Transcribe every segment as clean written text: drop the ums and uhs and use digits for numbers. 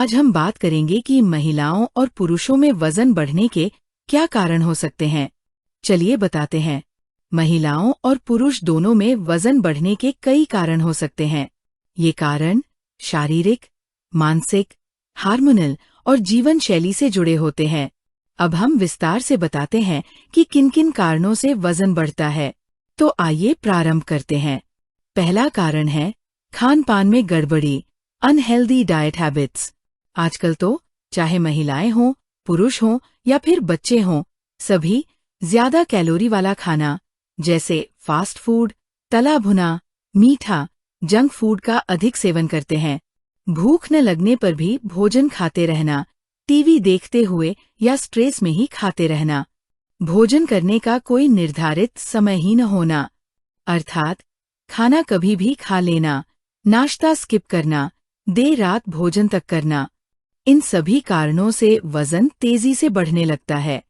आज हम बात करेंगे कि महिलाओं और पुरुषों में वजन बढ़ने के क्या कारण हो सकते हैं। चलिए बताते हैं। महिलाओं और पुरुष दोनों में वजन बढ़ने के कई कारण हो सकते हैं। ये कारण शारीरिक, मानसिक, हार्मोनल और जीवन शैली से जुड़े होते हैं। अब हम विस्तार से बताते हैं कि किन-किन कारणों से वजन बढ़ता है। तो आइए प्रारंभ करते हैं। पहला कारण है खान-पान में गड़बड़ी, अनहेल्दी डाइट हैबिट्स। आजकल तो चाहे महिलाएं हों, पुरुष हों या फिर बच्चे हों, सभी ज्यादा कैलोरी वाला खाना जैसे फास्ट फूड, तला भुना, मीठा, जंक फूड का अधिक सेवन करते हैं। भूख न लगने पर भी भोजन खाते रहना, टीवी देखते हुए या स्ट्रेस में ही खाते रहना, भोजन करने का कोई निर्धारित समय ही न होना, अर्थात खाना कभी भी खा लेना, नाश्ता स्किप करना, देर रात भोजन तक करना, इन सभी कारणों से वजन तेजी से बढ़ने लगता है।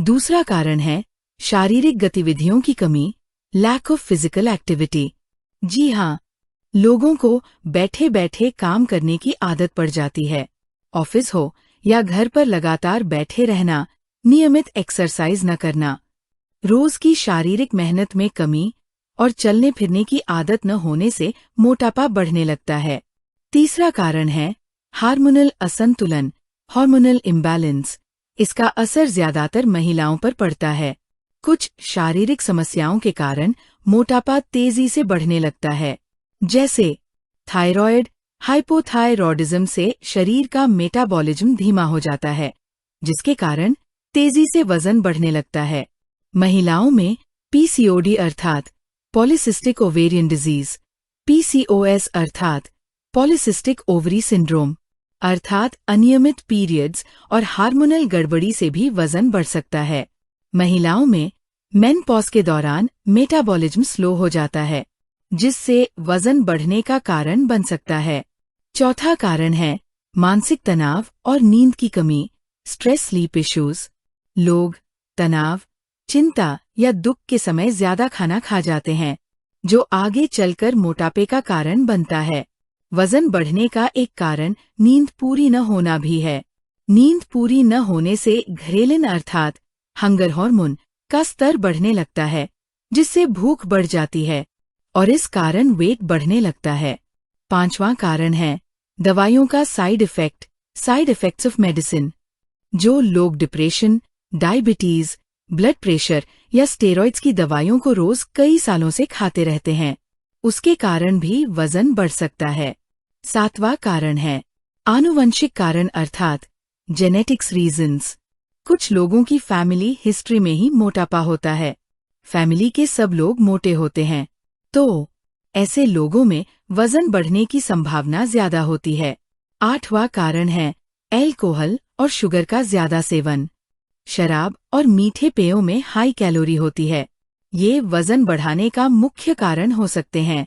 दूसरा कारण है शारीरिक गतिविधियों की कमी, लैक ऑफ फिजिकल एक्टिविटी। जी हाँ, लोगों को बैठे बैठे काम करने की आदत पड़ जाती है। ऑफिस हो या घर पर लगातार बैठे रहना, नियमित एक्सरसाइज न करना, रोज की शारीरिक मेहनत में कमी और चलने फिरने की आदत न होने से मोटापा बढ़ने लगता है। तीसरा कारण है हार्मोनल असंतुलन, हार्मोनल इम्बैलेंस। इसका असर ज्यादातर महिलाओं पर पड़ता है। कुछ शारीरिक समस्याओं के कारण मोटापा तेजी से बढ़ने लगता है, जैसे थायराइड, हाइपोथायरॉयडिज्म से शरीर का मेटाबॉलिज्म धीमा हो जाता है, जिसके कारण तेजी से वजन बढ़ने लगता है। महिलाओं में पीसीओडी अर्थात पॉलीसिस्टिक ओवेरियन डिजीज, पीसीओएस अर्थात पॉलीसिस्टिक ओवरी सिंड्रोम अर्थात अनियमित पीरियड्स और हार्मोनल गड़बड़ी से भी वजन बढ़ सकता है। महिलाओं में मेनपॉज के दौरान मेटाबॉलिज्म स्लो हो जाता है, जिससे वजन बढ़ने का कारण बन सकता है। चौथा कारण है मानसिक तनाव और नींद की कमी, स्ट्रेस स्लीप इश्यूज। लोग तनाव, चिंता या दुख के समय ज्यादा खाना खा जाते हैं, जो आगे चलकर मोटापे का कारण बनता है। वजन बढ़ने का एक कारण नींद पूरी न होना भी है। नींद पूरी न होने से घ्रेलिन अर्थात हंगर हार्मोन का स्तर बढ़ने लगता है, जिससे भूख बढ़ जाती है और इस कारण वेट बढ़ने लगता है। पांचवां कारण है दवाइयों का साइड इफेक्ट्स ऑफ मेडिसिन। जो लोग डिप्रेशन, डायबिटीज, ब्लड प्रेशर या स्टेरॉइड्स की दवाइयों को रोज कई सालों से खाते रहते हैं, उसके कारण भी वजन बढ़ सकता है। सातवां कारण है आनुवंशिक कारण अर्थात जेनेटिक्स रीजंस। कुछ लोगों की फैमिली हिस्ट्री में ही मोटापा होता है। फैमिली के सब लोग मोटे होते हैं, तो ऐसे लोगों में वजन बढ़ने की संभावना ज्यादा होती है। आठवां कारण है अल्कोहल और शुगर का ज्यादा सेवन। शराब और मीठे पेयों में हाई कैलोरी होती है। ये वजन बढ़ाने का मुख्य कारण हो सकते हैं।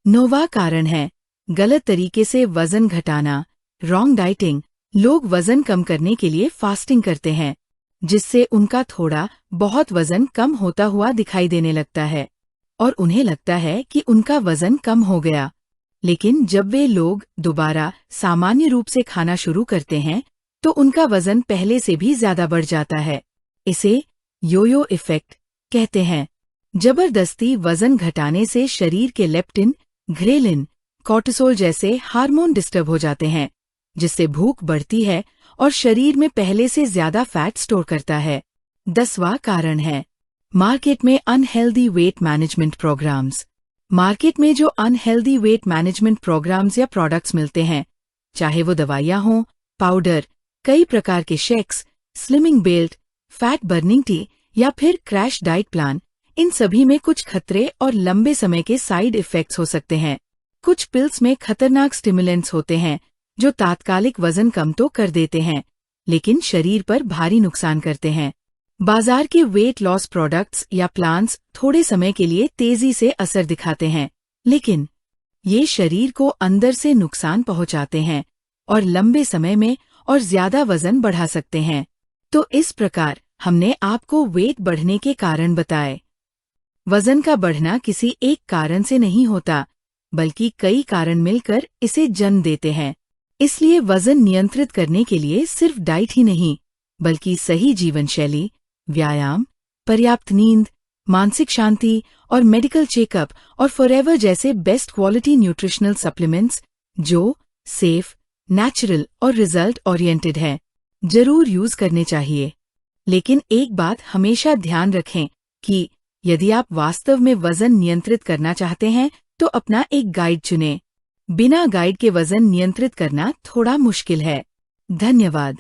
नौवां कारण है गलत तरीके से वजन घटाना, रॉन्ग डाइटिंग। लोग वजन कम करने के लिए फास्टिंग करते हैं, जिससे उनका थोड़ा बहुत वजन कम होता हुआ दिखाई देने लगता है और उन्हें लगता है कि उनका वजन कम हो गया। लेकिन जब वे लोग दोबारा सामान्य रूप से खाना शुरू करते हैं, तो उनका वजन पहले से भी ज्यादा बढ़ जाता है। इसे योयो इफेक्ट कहते हैं। जबरदस्ती वजन घटाने से शरीर के लेप्टिन, घ्रेलिन, कॉर्टिसोल जैसे हार्मोन डिस्टर्ब हो जाते हैं, जिससे भूख बढ़ती है और शरीर में पहले से ज्यादा फैट स्टोर करता है। 10वां कारण है मार्केट में unhealthy weight management programs. Market में जो अनहेल्दी वेट मैनेजमेंट प्रोग्राम्स या प्रोडक्ट्स मिलते हैं, चाहे वो दवाइयाँ हों, पाउडर, कई प्रकार के shakes, slimming belt, fat burning T या फिर क्रैश डाइट प्लान, इन सभी में कुछ खतरे और लंबे समय के साइड इफेक्ट्स हो सकते हैं। कुछ पिल्स में खतरनाक स्टिमुलेंट्स होते हैं, जो तात्कालिक वजन कम तो कर देते हैं, लेकिन शरीर पर भारी नुकसान करते हैं। बाजार के वेट लॉस प्रोडक्ट्स या प्लान्स थोड़े समय के लिए तेजी से असर दिखाते हैं, लेकिन ये शरीर को अंदर से नुकसान पहुंचाते हैं और लंबे समय में और ज्यादा वजन बढ़ा सकते हैं। तो इस प्रकार हमने आपको वेट बढ़ने के कारण बताए। वजन का बढ़ना किसी एक कारण से नहीं होता, बल्कि कई कारण मिलकर इसे जन्म देते हैं। इसलिए वजन नियंत्रित करने के लिए सिर्फ डाइट ही नहीं, बल्कि सही जीवन शैली, व्यायाम, पर्याप्त नींद, मानसिक शांति और मेडिकल चेकअप और फॉरएवर जैसे बेस्ट क्वालिटी न्यूट्रिशनल सप्लीमेंट्स जो सेफ, नेचुरल और रिजल्ट ओरिएंटेड है, जरूर यूज करने चाहिए। लेकिन एक बात हमेशा ध्यान रखें कि यदि आप वास्तव में वजन नियंत्रित करना चाहते हैं तो अपना एक गाइड चुनें। बिना गाइड के वजन नियंत्रित करना थोड़ा मुश्किल है। धन्यवाद।